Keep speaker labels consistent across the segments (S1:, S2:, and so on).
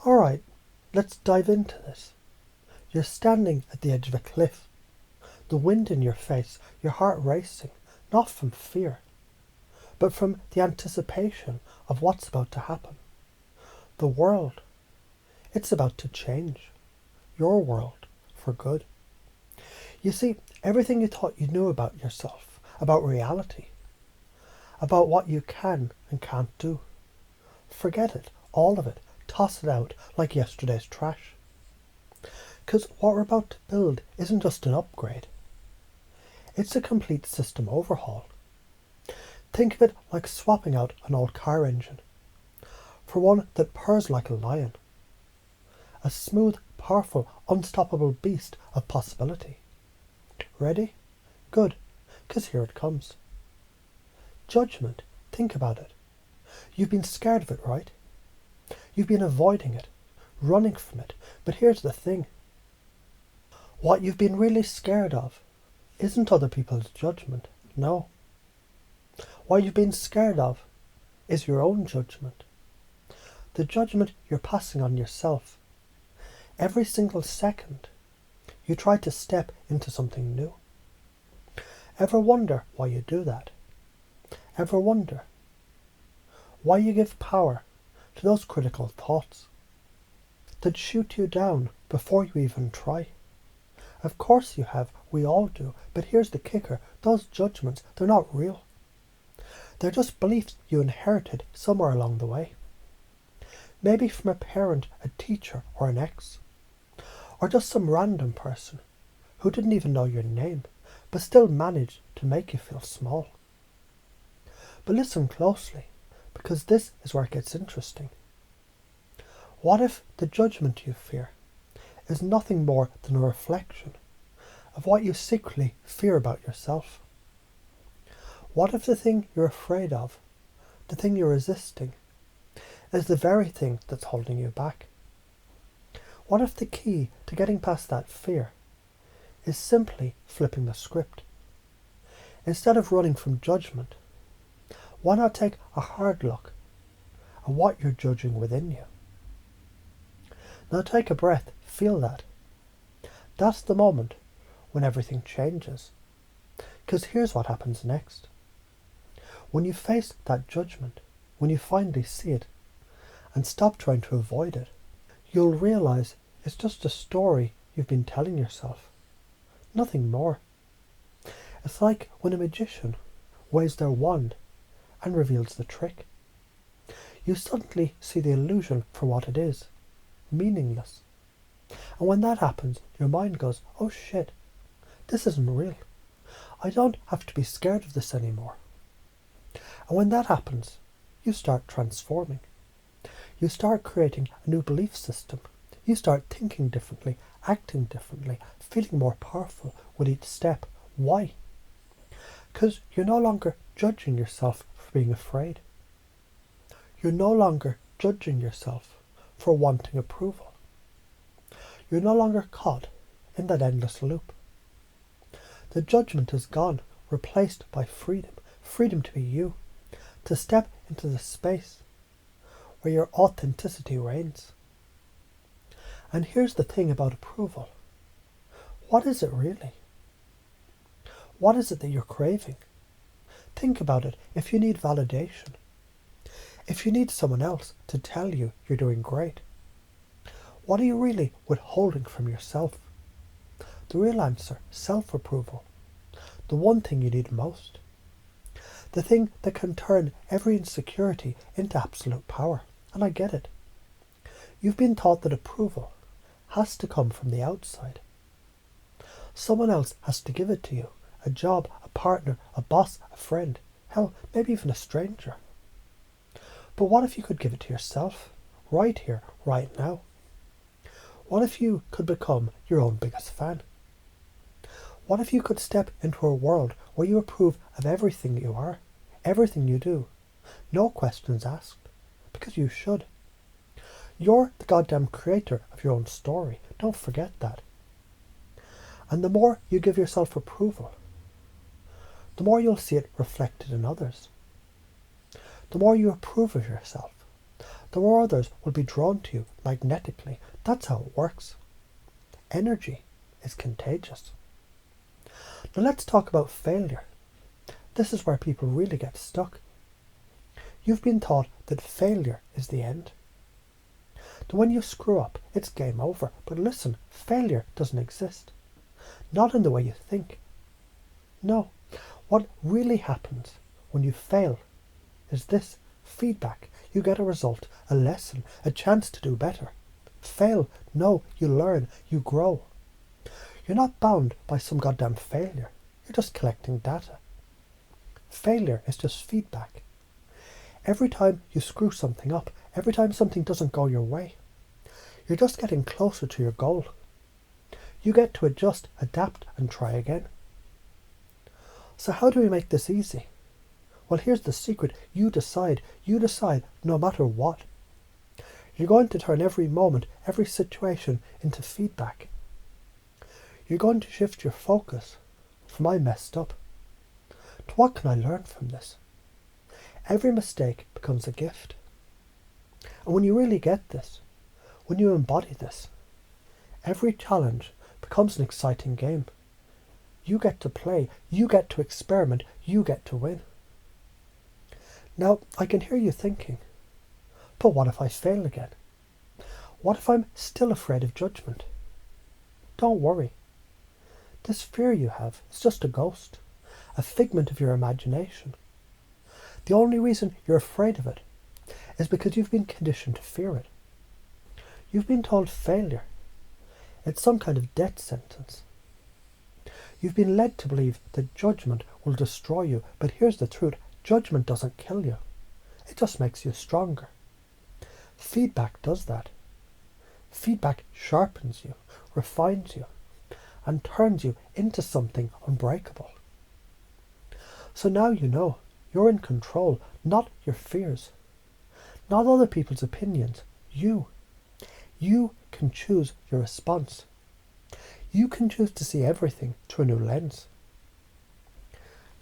S1: Alright, let's dive into this. You're standing at the edge of a cliff. The wind in your face, your heart racing, not from fear, but from the anticipation of what's about to happen. The world, it's about to change. Your world, for good. You see, everything you thought you knew about yourself, about reality, about what you can and can't do. Forget it, all of it, toss it out like yesterday's trash. Because what we're about to build isn't just an upgrade. It's a complete system overhaul. Think of it like swapping out an old car engine for one that purrs like a lion. A smooth, powerful, unstoppable beast of possibility. Ready? Good, because here it comes. Judgment, think about it. You've been scared of it, right? You've been avoiding it, running from it, but here's the thing. What you've been really scared of isn't other people's judgment, no. What you've been scared of is your own judgment. The judgment you're passing on yourself. Every single second, you try to step into something new. Ever wonder why you do that? Ever wonder why you give power to those critical thoughts that shoot you down before you even try? Of course you have, we all do, but here's the kicker, those judgments, they're not real. They're just beliefs you inherited somewhere along the way. Maybe from a parent, a teacher, or an ex. Or just some random person who didn't even know your name, but still managed to make you feel small. But listen closely, because this is where it gets interesting. What if the judgment you fear is nothing more than a reflection of what you secretly fear about yourself? What if the thing you're afraid of, the thing you're resisting, is the very thing that's holding you back? What if the key to getting past that fear is simply flipping the script? Instead of running from judgment, why not take a hard look at what you're judging within you? Now take a breath, feel that. That's the moment when everything changes. Because here's what happens next. When you face that judgment, when you finally see it, and stop trying to avoid it, you'll realise it's just a story you've been telling yourself. Nothing more. It's like when a magician waves their wand and reveals the trick. You suddenly see the illusion for what it is, meaningless. And when that happens, your mind goes, oh shit, this isn't real. I don't have to be scared of this anymore. And when that happens, you start transforming. You start creating a new belief system. You start thinking differently, acting differently, feeling more powerful with each step. Why? Because you're no longer judging yourself for being afraid. You're no longer judging yourself for wanting approval. You're no longer caught in that endless loop. The judgment is gone, replaced by freedom. Freedom to be you. To step into the space where your authenticity reigns. And here's the thing about approval. What is it really? What is it that you're craving? Think about it. If you need validation, if you need someone else to tell you you're doing great, what are you really withholding from yourself? The real answer, self-approval. The one thing you need most. The thing that can turn every insecurity into absolute power. And I get it. You've been taught that approval has to come from the outside. Someone else has to give it to you. A job, a partner, a boss, a friend. Hell, maybe even a stranger. But what if you could give it to yourself? Right here, right now. What if you could become your own biggest fan? What if you could step into a world where you approve of everything you are, everything you do? No questions asked. Because you should. You're the goddamn creator of your own story. Don't forget that. And the more you give yourself approval, the more you'll see it reflected in others. The more you approve of yourself, the more others will be drawn to you magnetically. That's how it works. Energy is contagious. Now let's talk about failure. This is where people really get stuck. You've been taught that failure is the end. That when you screw up, it's game over. But listen, failure doesn't exist. Not in the way you think. No. What really happens when you fail is this: feedback. You get a result, a lesson, a chance to do better. Fail. No, you learn, you grow. You're not bound by some goddamn failure. You're just collecting data. Failure is just feedback. Every time you screw something up, every time something doesn't go your way, you're just getting closer to your goal. You get to adjust, adapt, and try again. So how do we make this easy? Well, here's the secret. You decide. You decide no matter what. You're going to turn every moment, every situation into feedback. You're going to shift your focus from "I messed up" to "what can I learn from this?" Every mistake becomes a gift. And when you really get this, when you embody this, every challenge becomes an exciting game. You get to play, you get to experiment, you get to win. Now, I can hear you thinking, but what if I fail again? What if I'm still afraid of judgment? Don't worry. This fear you have is just a ghost, a figment of your imagination. The only reason you're afraid of it is because you've been conditioned to fear it. You've been told failure. It's some kind of death sentence. You've been led to believe that judgment will destroy you, but here's the truth. Judgment doesn't kill you. It just makes you stronger. Feedback does that. Feedback sharpens you, refines you, and turns you into something unbreakable. So now you know you're in control, not your fears, not other people's opinions. You can choose your response. You can choose to see everything through a new lens.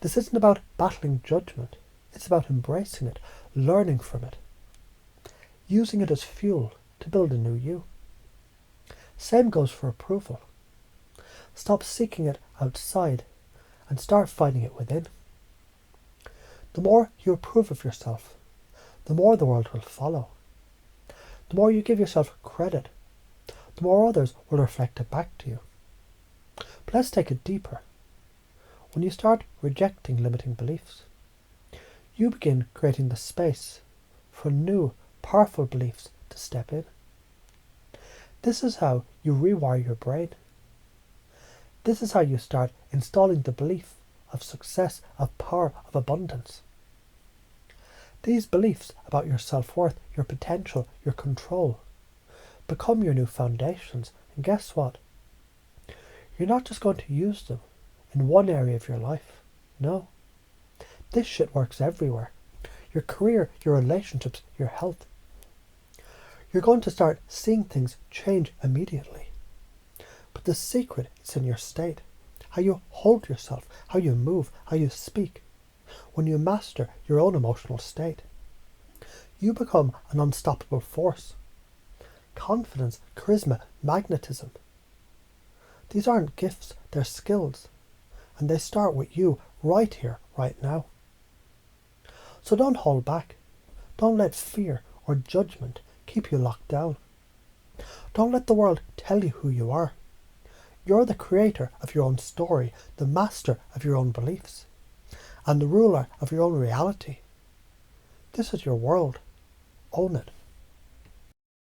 S1: This isn't about battling judgment. It's about embracing it, learning from it, using it as fuel to build a new you. Same goes for approval. Stop seeking it outside and start finding it within. The more you approve of yourself, the more the world will follow. The more you give yourself credit, the more others will reflect it back to you. But let's take it deeper. When you start rejecting limiting beliefs, you begin creating the space for new, powerful beliefs to step in. This is how you rewire your brain. This is how you start installing the belief of success, of power, of abundance. These beliefs about your self-worth, your potential, your control, become your new foundations. And guess what? You're not just going to use them in one area of your life. No. This shit works everywhere. Your career, your relationships, your health. You're going to start seeing things change immediately. But the secret is in your state. How you hold yourself, how you move, how you speak. When you master your own emotional state, you become an unstoppable force. Confidence, charisma, magnetism. These aren't gifts, they're skills. And they start with you right here, right now. So don't hold back. Don't let fear or judgment keep you locked down. Don't let the world tell you who you are. You're the creator of your own story, the master of your own beliefs, and the ruler of your own reality. This is your world. Own it.